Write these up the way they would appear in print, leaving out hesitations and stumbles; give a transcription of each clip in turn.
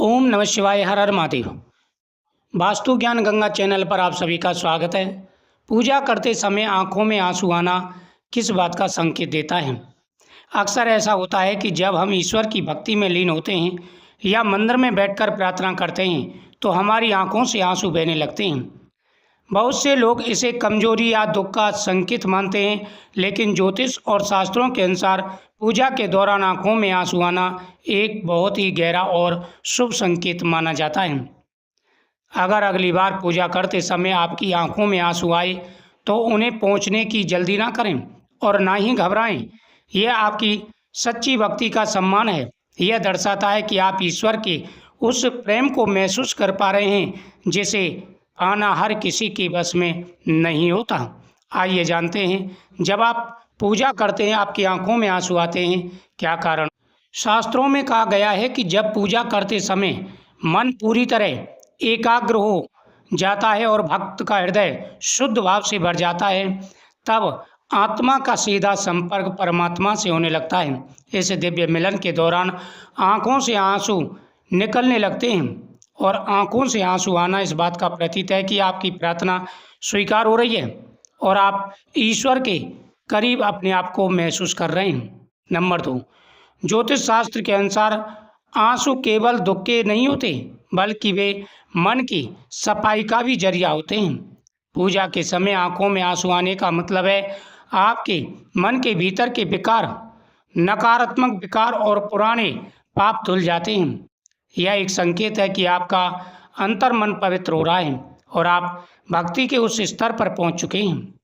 ओम नमः शिवाय। हर हर महादेव। वास्तु ज्ञान गंगा चैनल पर आप सभी का स्वागत है। पूजा करते समय आंखों में आंसू आना किस बात का संकेत देता है? अक्सर ऐसा होता है कि जब हम ईश्वर की भक्ति में लीन होते हैं या मंदिर में बैठकर प्रार्थना करते हैं तो हमारी आंखों से आंसू बहने लगते हैं। बहुत से लोग इसे कमजोरी या दुख का संकेत मानते हैं, लेकिन ज्योतिष और शास्त्रों के अनुसार पूजा के दौरान आंखों में आंसू आना एक बहुत ही गहरा और शुभ संकेत माना जाता है। अगर अगली बार पूजा करते समय आपकी आंखों में आंसू आए तो उन्हें पोंछने की जल्दी ना करें और ना ही घबराएं। यह आपकी सच्ची भक्ति का सम्मान है। यह दर्शाता है कि आप ईश्वर के उस प्रेम को महसूस कर पा रहे हैं जिसे आना हर किसी के बस में नहीं होता। आइए जानते हैं, जब आप पूजा करते हैं आपकी आंखों में आंसू आते हैं, क्या कारण? शास्त्रों में कहा गया है कि जब पूजा करते समय मन पूरी तरह एकाग्र हो जाता है और भक्त का हृदय शुद्ध भाव से भर जाता है, तब आत्मा का सीधा संपर्क परमात्मा से होने लगता है। इस दिव्य मिलन के दौरान आंखों से आंसू निकलने लगते हैं और आंखों से आंसू आना इस बात का प्रतीक है कि आपकी प्रार्थना स्वीकार हो रही है और आप ईश्वर के करीब अपने आप को महसूस कर रहे हैं। नंबर 2, ज्योतिष शास्त्र के अनुसार आंसू केवल दुख के नहीं होते, बल्कि वे मन की सफाई का भी जरिया होते हैं। पूजा के समय आंखों में आंसू आने का मतलब है आपके मन के भीतर के विकार, नकारात्मक विकार और पुराने पाप धुल जाते हैं। यह एक संकेत है कि आपका अंतर मन पवित्र हो रहा है और आप भक्ति के उस स्तर पर पहुंच चुके हैं।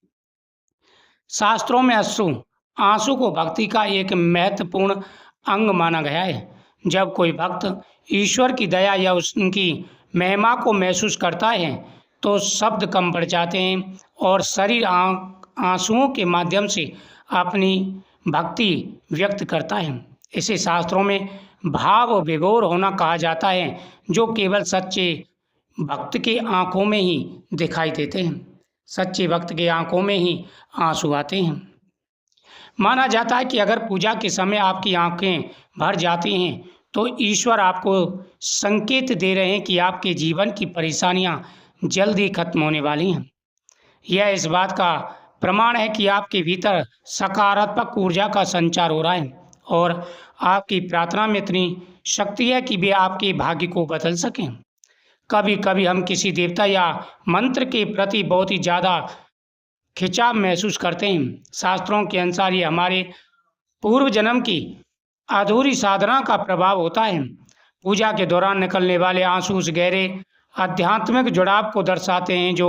शास्त्रों में आंसू को भक्ति का एक महत्वपूर्ण अंग माना गया है। जब कोई भक्त ईश्वर की दया या उनकी महिमा को महसूस करता है तो शब्द कम पड़ जाते हैं और शरीर आंसुओं के माध्यम से अपनी भक्ति व्यक्त करता है। इसे शास्त्रों में भाव विभोर होना कहा जाता है, जो केवल सच्चे भक्त के आंखों में ही दिखाई देते हैं। सच्चे भक्त के आंखों में ही आंसू आते हैं। माना जाता है कि अगर पूजा के समय आपकी आंखें भर जाती हैं तो ईश्वर आपको संकेत दे रहे हैं कि आपके जीवन की परेशानियां जल्द ही खत्म होने वाली हैं। यह इस बात का प्रमाण है कि आपके भीतर सकारात्मक ऊर्जा का संचार हो रहा है और आपकी प्रार्थना में इतनी शक्ति है कि वे आपके भाग्य को बदल सकें। कभी कभी हम किसी देवता या मंत्र के प्रति बहुत ही ज़्यादा खिंचाव महसूस करते हैं। शास्त्रों के अनुसार ये हमारे पूर्व जन्म की अधूरी साधना का प्रभाव होता है। पूजा के दौरान निकलने वाले आंसू उस गहरे आध्यात्मिक जुड़ाव को दर्शाते हैं जो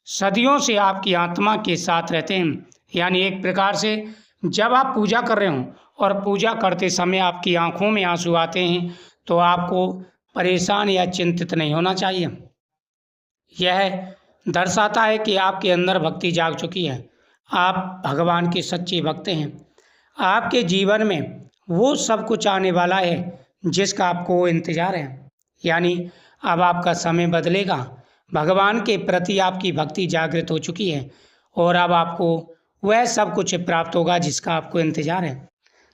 सदियों से आपकी आत्मा के साथ रहते हैं। यानी एक प्रकार से जब आप पूजा कर रहे हों और पूजा करते समय आपकी आंखों में आंसू आते हैं तो आपको परेशान या चिंतित नहीं होना चाहिए। यह दर्शाता है कि आपके अंदर भक्ति जाग चुकी है। आप भगवान के सच्चे भक्त हैं। आपके जीवन में वो सब कुछ आने वाला है जिसका आपको इंतजार है। यानी अब आपका समय बदलेगा। भगवान के प्रति आपकी भक्ति जागृत हो चुकी है और अब आपको वह सब कुछ प्राप्त होगा जिसका आपको इंतजार है।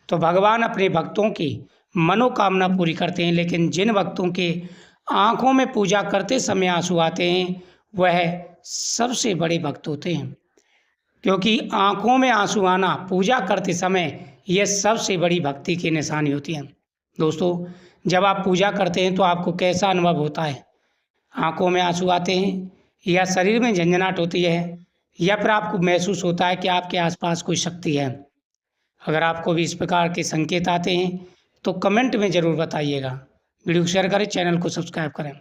तो भगवान अपने भक्तों की मनोकामना पूरी करते हैं, लेकिन जिन भक्तों के आंखों में पूजा करते समय आंसू आते हैं वह सबसे बड़े भक्त होते हैं, क्योंकि आंखों में आंसू आना पूजा करते समय यह सबसे बड़ी भक्ति की निशानी होती है। दोस्तों, जब आप पूजा करते हैं तो आपको कैसा अनुभव होता है? आंखों में आंसू आते हैं या शरीर में झंझनाहट होती है या फिर आपको महसूस होता है कि आपके आसपास कोई शक्ति है? अगर आपको भी इस प्रकार के संकेत आते हैं तो कमेंट में ज़रूर बताइएगा। वीडियो शेयर करें, चैनल को सब्सक्राइब करें।